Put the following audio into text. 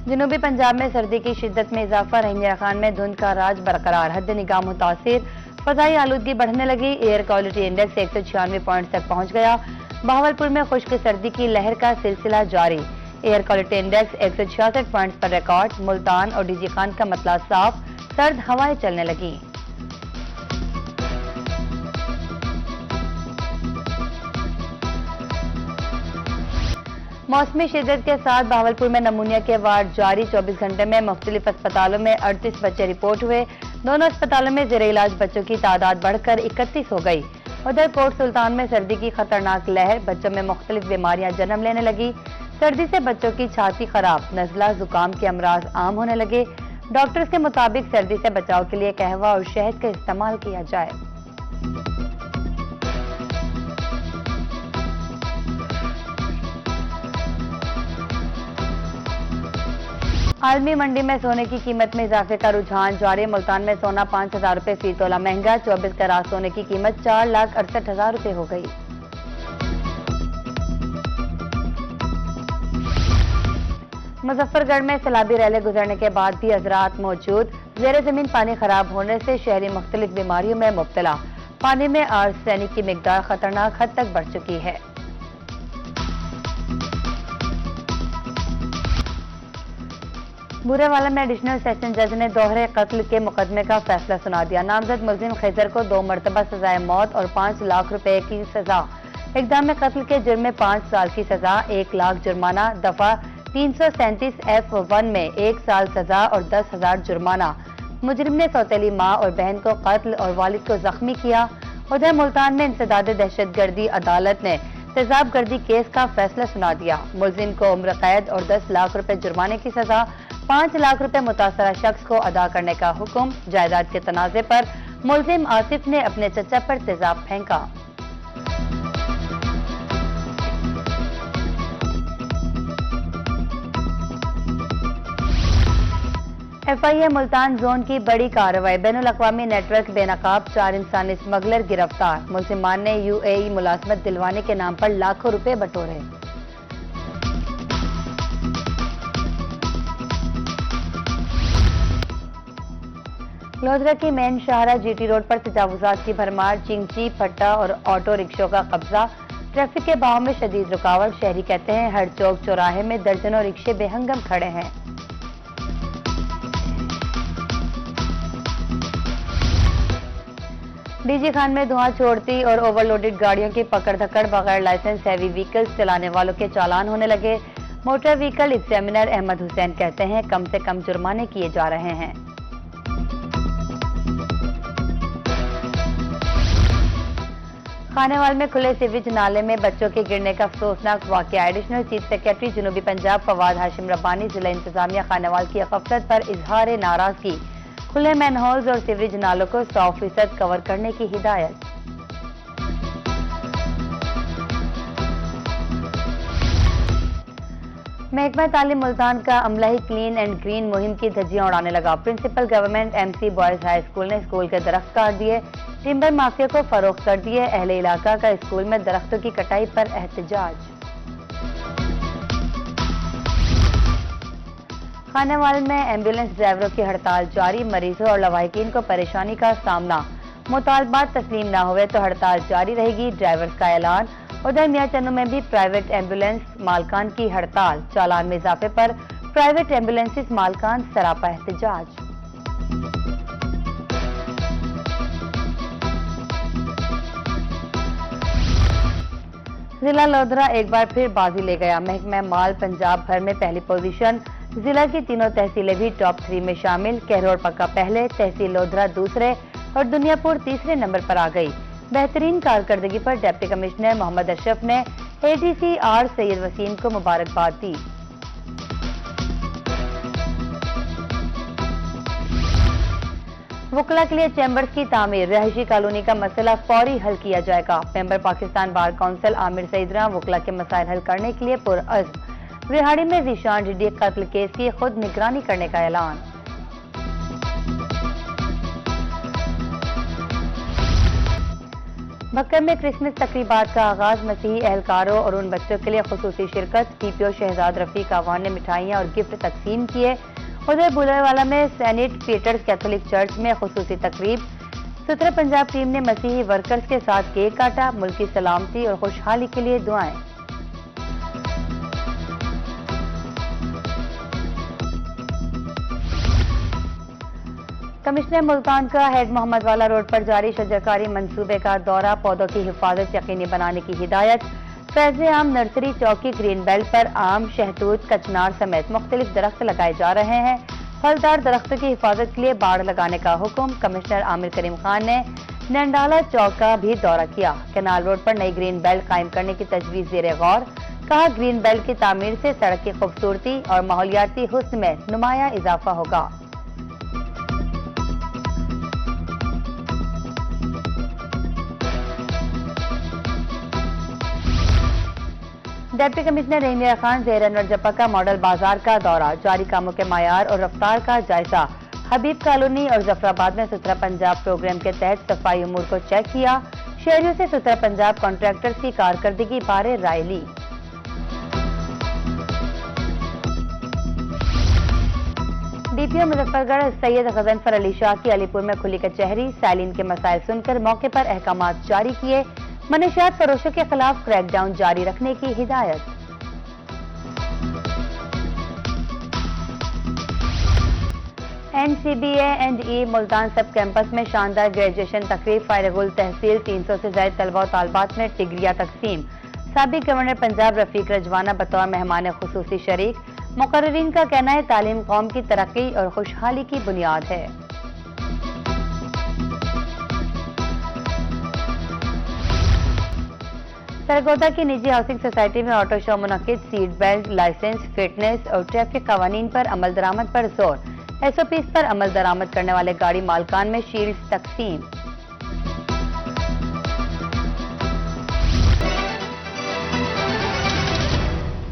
जनूबी पंजाब में सर्दी की शिद्दत में इजाफा, रहीमिया खान में धुंध का राज बरकरार, हद निगाह मुतासिर, फजाई आलूदगी बढ़ने लगी, एयर क्वालिटी इंडेक्स 196 पॉइंट तक पहुंच गया। बहावलपुर में खुश्क सर्दी की लहर का सिलसिला जारी, एयर क्वालिटी इंडेक्स 166 पॉइंट्स पर रिकॉर्ड। मुल्तान और डीजी खान का मतला साफ, सर्द हवाएं चलने लगी। मौसमी शिद्दत के साथ बहावलपुर में नमूनिया के वार्ड जारी, 24 घंटे में मुख्तलिफ अस्पतालों में 38 बच्चे रिपोर्ट हुए। दोनों अस्पतालों में जेर इलाज बच्चों की तादाद बढ़कर 31 हो गई। उधर कोट सुल्तान में सर्दी की खतरनाक लहर, बच्चों में मुख्तलिफ बीमारियां जन्म लेने लगी। सर्दी से बच्चों की छाती खराब, नजला, जुकाम के अमराज आम होने लगे। डॉक्टर्स के मुताबिक सर्दी से बचाव के लिए कहवा और शहद का इस्तेमाल किया जाए। आलमी मंडी में सोने की कीमत में इजाफे का रुझान जारी, मुल्तान में सोना 5,000 रुपए फी तोला महंगा, 24 कैरात सोने की कीमत 4,68,000 रुपए हो गई। मुजफ्फरगढ़ में सैलाबी रैली गुजरने के बाद भी हजरात मौजूद, जेर जमीन पानी खराब होने से शहरी मुख्तलिफ बीमारियों में मुब्तला। पानी में आर्सेनिक की मिकदार खतरनाक हद तक बढ़ चुकी है। बुरेवाला में एडिशनल सेशन जज ने दोहरे कत्ल के मुकदमे का फैसला सुना दिया। नामजद मुलजिम खैजर को 2 मरतबा सजाए मौत और 5 लाख रुपए की सजा, इक़दाम कत्ल के जुर्म में 5 साल की सजा, 1 लाख जुर्माना, दफा 337F1 में 1 साल सजा और 10,000 जुर्माना। मुजरिम ने सौतेली माँ और बहन को कत्ल और वालिद को जख्मी किया। उधर मुल्तान में इंसदाद दहशतगर्दी अदालत ने तेजाब गर्दी केस का फैसला सुना दिया। मुलजिम को उम्र कैद और 10 लाख रुपए जुर्माने की सजा, 5 लाख रुपए मुतासरा शख्स को अदा करने का हुक्म। जायदाद के तनाजे पर मुलजिम आसिफ ने अपने चचा पर तेजाब फेंका। FIA मुल्तान जोन की बड़ी कार्रवाई, बैनुल अक़वामी नेटवर्क बेनकाब 4 इंसानी स्मगलर गिरफ्तार। मुलजिमान ने UAE मुलाजमत दिलवाने के नाम पर लाखों रुपए बटोरे। लोधरा की मेन शाहरा GT रोड पर तजावुजात की भरमार, चिंची, फट्टा और ऑटो रिक्शों का कब्जा। ट्रैफिक के बहाव में शदीद रुकावट, शहरी कहते हैं हर चौक चौराहे में दर्जनों रिक्शे बेहंगम खड़े हैं। डीजी खान में धुआं छोड़ती और ओवरलोडेड गाड़ियों की पकड़ धकड़, बगैर लाइसेंस हैवी व्हीकल्स चलाने वालों के चालान होने लगे। Motor vehicle examiner Ahmed Hussain कहते हैं कम से कम जुर्माने किए जा रहे हैं। खानेवाल में खुले सीवेज नाले में बच्चों के गिरने का अफसोसनाक वाकया। एडिशनल चीफ सेक्रेटरी जनूबी पंजाब फवाद हाशिम रब्बानी जिला इंतजामिया खानेवाल की गफलत पर इजहार नाराजगी, खुले मैनहोल्स और सीवरेज नालों को 100% कवर करने की हिदायत। महकमा तालीम मुल्तान का अमला ही क्लीन एंड ग्रीन मुहिम की धज्जियां उड़ाने लगा। Principal government MC boys high school ने स्कूल के दरख्त काट दिए, टिम्बर माफिया को फरोख्त कर दिए। अहले इलाका का स्कूल में दरख्तों की कटाई पर एहतजाज। खानेवाल में एम्बुलेंस ड्राइवरों की हड़ताल जारी, मरीजों और लवाहिकीन को परेशानी का सामना। मुतालबात तस्लीम न हुए तो हड़ताल जारी रहेगी, ड्राइवर्स का ऐलान। उधर मियां चन्नू में भी प्राइवेट एम्बुलेंस मालकान की हड़ताल, चालान में इजाफे पर प्राइवेट एम्बुलेंसेस मालकान सरापा एहतजाज। जिला लोधरा एक बार फिर बाजी ले गया। महकमा माल पंजाब भर में पहली पोजीशन, जिला की तीनों तहसीलें भी टॉप 3 में शामिल। कहरोड़ पक्का पहले, तहसील लोधरा दूसरे और दुनियापुर तीसरे नंबर पर आ गई। बेहतरीन कारकर्दगी पर डिप्टी कमिश्नर मोहम्मद अशरफ ने ADC R सैयद वसीम को मुबारकबाद दी। वकला के लिए चैम्बर्स की तामीर, रहायशी कॉलोनी का मसला फौरी हल किया जाएगा। Member Pakistan bar council Aamir सईदरा वकला के मसाइल हल करने के लिए पुरअज़्म। रिहाड़ी में ज़ीशान डीडी कत्ल केस की खुद निगरानी करने का ऐलान। भक्कर में क्रिसमस तकरीबात का आगाज, मसीही एहलकारों और उन बच्चों के लिए खुसूसी शिरकत। टीपीओ शहजाद रफीक आवान ने मिठाइयाँ और गिफ्ट तकसीम किए। उधर बुलरवाला में सेंट पीटर्स कैथोलिक चर्च में खुसूसी तकरीब। सुथरा पंजाब टीम ने मसीही वर्कर्स के साथ केक काटा। मुल्क की सलामती और खुशहाली के लिए दुआएं। कमिश्नर मुल्तान का हेड मोहम्मद वाला रोड पर जारी शजरकारी मंसूबे का दौरा, पौधों की हिफाजत यकीनी बनाने की हिदायत। फैज़ आम नर्सरी चौकी ग्रीन बेल्ट पर आम, शहतूत, कचनार समेत मुख्तलिफ दरख्त लगाए जा रहे हैं। फलदार दरख्तों की हिफाजत के लिए बाड़ लगाने का हुक्म। कमिश्नर आमिर करीम खान ने नंडाला चौक का भी दौरा किया। कैनाल रोड पर नई ग्रीन बेल्ट कायम करने की तजवीज़ ज़ेरे गौर। कहा, ग्रीन बेल्ट की तामीर से सड़क की खूबसूरती और माहौलियाती हुस्न में नुमाया इजाफा होगा। डिप्टी कमिश्नर रेनिया खान ज़ेर अनवर जप्पा का मॉडल बाजार का दौरा, जारी कामों के मायार और रफ्तार का जायजा। हबीब कॉलोनी और जफराबाद में सुथरा पंजाब प्रोग्राम के तहत सफाई उमूर को चेक किया। शहरियों से सुथरा पंजाब कॉन्ट्रैक्टर्स की कारकर्दगी बारे राय ली। डीपीओ मुजफ्फरगढ़ सैयद गजनफर अली शाह की अलीपुर में खुली कचहरी, सैलिन के मसाइल सुनकर मौके पर अहकामात जारी किए। मनशियात फरोशों के खिलाफ क्रैकडाउन जारी रखने की हिदायत। NCBA&E मुल्तान सब कैंपस में शानदार ग्रेजुएशन तकरीब, फायरगुल तहसील 300 से ज्यादा तलबा और तालबात में डिग्रियां तकसीम। साबिक गवर्नर पंजाब रफीक रजवाना बतौर मेहमान खुसूसी शरीक। मुकर्रिरीन का कहना है, तालीम कौम की तरक्की और खुशहाली की बुनियाद है। सरगोदा की निजी हाउसिंग सोसाइटी में ऑटो शो मुनक्किद, सीट बेल्ट, लाइसेंस, फिटनेस और ट्रैफिक कवानीन पर अमल दरामद पर जोर। SOPs पर अमल दरामद करने वाले गाड़ी मालकान में शील्ड्स तकसीम।